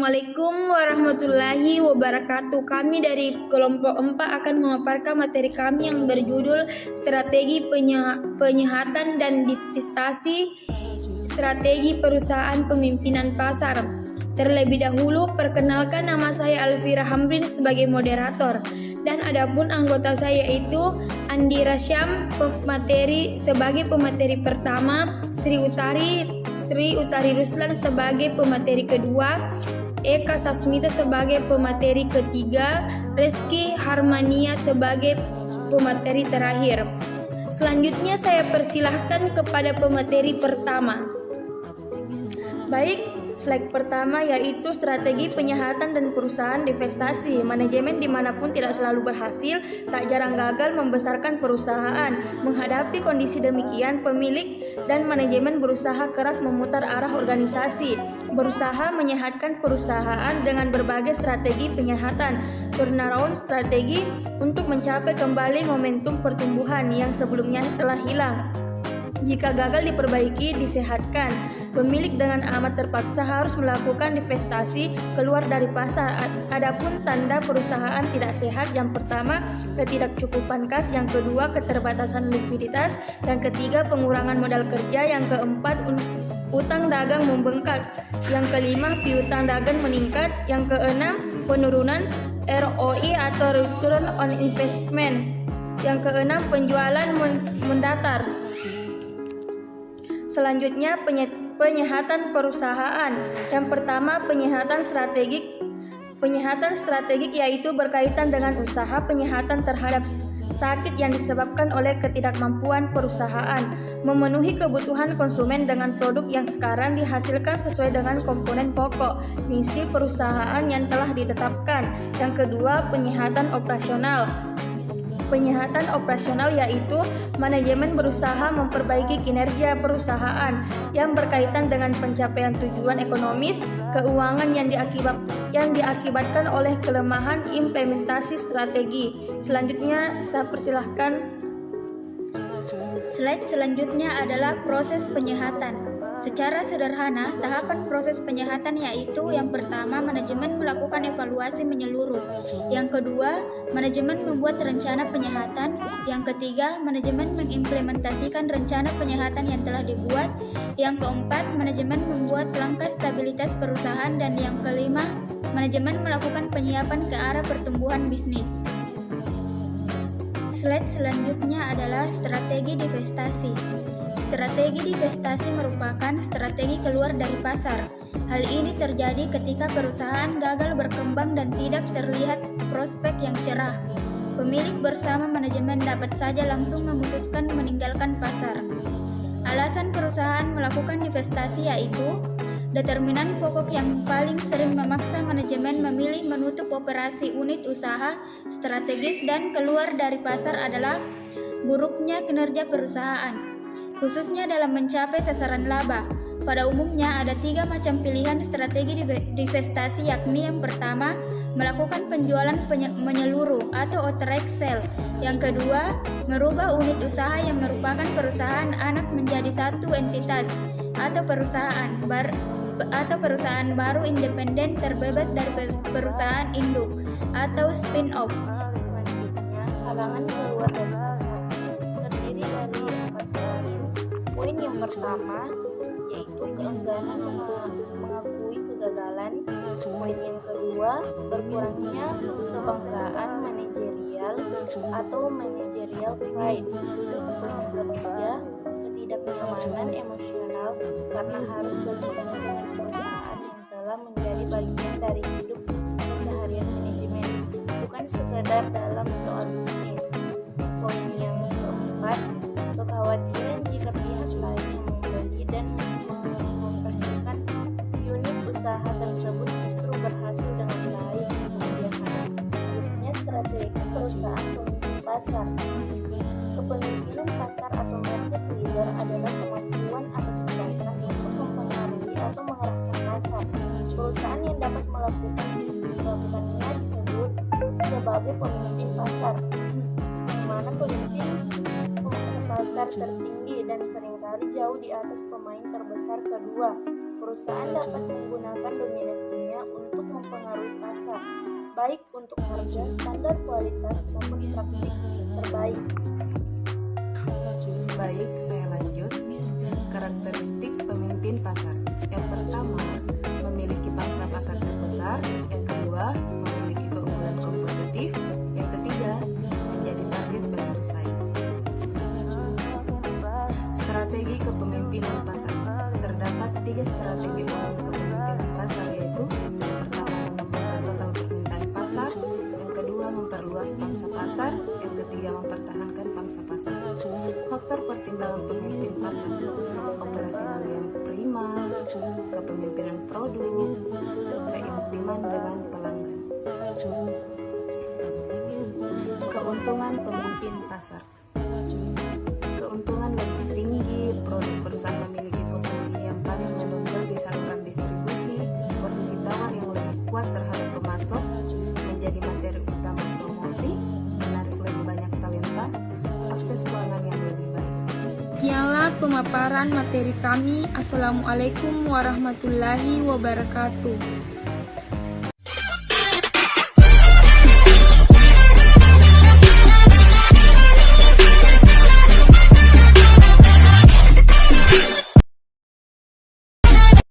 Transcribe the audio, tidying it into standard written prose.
Assalamualaikum warahmatullahi wabarakatuh. Kami dari kelompok 4 akan memaparkan materi kami yang berjudul Strategi Penyehatan dan Divestasi Strategi Perusahaan Pemimpinan Pasar. Terlebih dahulu, perkenalkan nama saya Alfira Hamrin sebagai moderator. Dan adapun anggota saya itu Andi Rasyam sebagai pemateri pertama, Sri Utari Ruslan sebagai pemateri kedua, Eka Sasmita sebagai pemateri ketiga, Reski Harmania sebagai pemateri terakhir. Selanjutnya saya persilahkan kepada pemateri pertama. Baik, slide pertama yaitu strategi penyehatan dan perusahaan divestasi. Manajemen dimanapun tidak selalu berhasil, tak jarang gagal membesarkan perusahaan. Menghadapi kondisi demikian, pemilik dan manajemen berusaha keras memutar arah organisasi, berusaha menyehatkan perusahaan dengan berbagai strategi penyehatan, turnaround strategi untuk mencapai kembali momentum pertumbuhan yang sebelumnya telah hilang. Jika gagal diperbaiki, disehatkan. Pemilik dengan amat terpaksa harus melakukan divestasi keluar dari pasar. Adapun tanda perusahaan tidak sehat, yang pertama ketidakcukupan kas, yang kedua keterbatasan likuiditas, yang ketiga pengurangan modal kerja, yang keempat utang dagang membengkak, yang kelima piutang dagang meningkat, yang keenam penurunan ROI atau Return on Investment, yang keenam penjualan mendatar. Selanjutnya penyehatan perusahaan. Yang pertama penyehatan strategik. Penyehatan strategik yaitu berkaitan dengan usaha penyehatan terhadap sakit yang disebabkan oleh ketidakmampuan perusahaan memenuhi kebutuhan konsumen dengan produk yang sekarang dihasilkan sesuai dengan komponen pokok misi perusahaan yang telah ditetapkan. Yang kedua penyehatan operasional. Penyehatan operasional yaitu manajemen berusaha memperbaiki kinerja perusahaan yang berkaitan dengan pencapaian tujuan ekonomis, keuangan yang diakibatkan oleh kelemahan implementasi strategi. Selanjutnya saya persilahkan. Slide selanjutnya adalah proses penyehatan. Secara sederhana, tahapan proses penyehatan yaitu yang pertama, manajemen melakukan evaluasi menyeluruh. Yang kedua, manajemen membuat rencana penyehatan. Yang ketiga, manajemen mengimplementasikan rencana penyehatan yang telah dibuat. Yang keempat, manajemen membuat langkah stabilitas perusahaan. Dan yang kelima, manajemen melakukan penyiapan ke arah pertumbuhan bisnis. Slide selanjutnya adalah strategi divestasi. Strategi divestasi merupakan strategi keluar dari pasar. Hal ini terjadi ketika perusahaan gagal berkembang dan tidak terlihat prospek yang cerah. Pemilik bersama manajemen dapat saja langsung memutuskan meninggalkan pasar. Alasan perusahaan melakukan divestasi yaitu determinan pokok yang paling sering memaksa manajemen memilih menutup operasi unit usaha strategis dan keluar dari pasar adalah buruknya kinerja perusahaan, khususnya dalam mencapai sasaran laba. Pada umumnya ada 3 macam pilihan strategi divestasi, yakni yang pertama, melakukan penjualan menyeluruh atau outright sell. Yang kedua, merubah unit usaha yang merupakan perusahaan anak menjadi satu entitas atau perusahaan baru independen terbebas dari perusahaan induk atau spin-off. Selanjutnya, halangan keluar dari pasar terdiri dari 4 poin. Poin yang pertama yaitu keengganan mengakui kegagalan. Poin yang kedua, berkurangnya kebanggaan manajerial atau managerial pride. Poin yang ketiga, ketidaknyamanan emosional karena harus berpisah dengan perusahaan yang telah menjadi bagian dari hidup keseharian manajemen, bukan sekedar dalam soal bisnis. Poin yang keempat, kekhawatiran jika pihak lain yang membeli dan mengoperasikan unit usaha tersebut justru berhasil dengan baik di kemudian hari. Selanjutnya, strategi perusahaan pemimpin pasar. Kepemimpinan pasar atau market leader adalah kemampuan atau tindakan untuk mempengaruhi atau mengarahkan pasar. Perusahaan yang dapat melakukannya disebut sebagai pemimpin pasar, yang mana pemimpin penguasa pasar tertinggi dan seringkali jauh di atas pemain terbesar kedua. Perusahaan dapat menggunakan dominasinya untuk mempengaruhi pasar, baik untuk harga, standar kualitas, maupun praktik terbaik. Baik, saya lanjut. Karakteristik pemimpin pasar. Yang pertama, memiliki pangsa pasar terbesar. Yang kedua, memiliki keunggulan kompetitif. Yang ketiga, menjadi target bagi pesaing. Strategi kepemimpinan pasar. Terdapat 3 strategi umum kepemimpinan pasar, yaitu yang pertama, mengembangkan total permintaan pasar. Yang kedua, memperluas pangsa pasar. Yang ketiga, mempertahankan pangsa pasar. Faktor pertimbangan pemimpin pasar: operasional yang prima, kepemimpinan produk, keintiman dengan pelanggan. Keuntungan pemimpin pasar. Keuntungan lebih tinggi, produk perusahaan memiliki posisi yang paling menonjol di saluran distribusi, posisi tawar yang lebih kuat terhadap pemasok, menjadi materi utama promosi, menarik lebih banyak talenta, akses keuangan yang lebih baik. Sekianlah pemaparan materi kami. Assalamualaikum warahmatullahi wabarakatuh.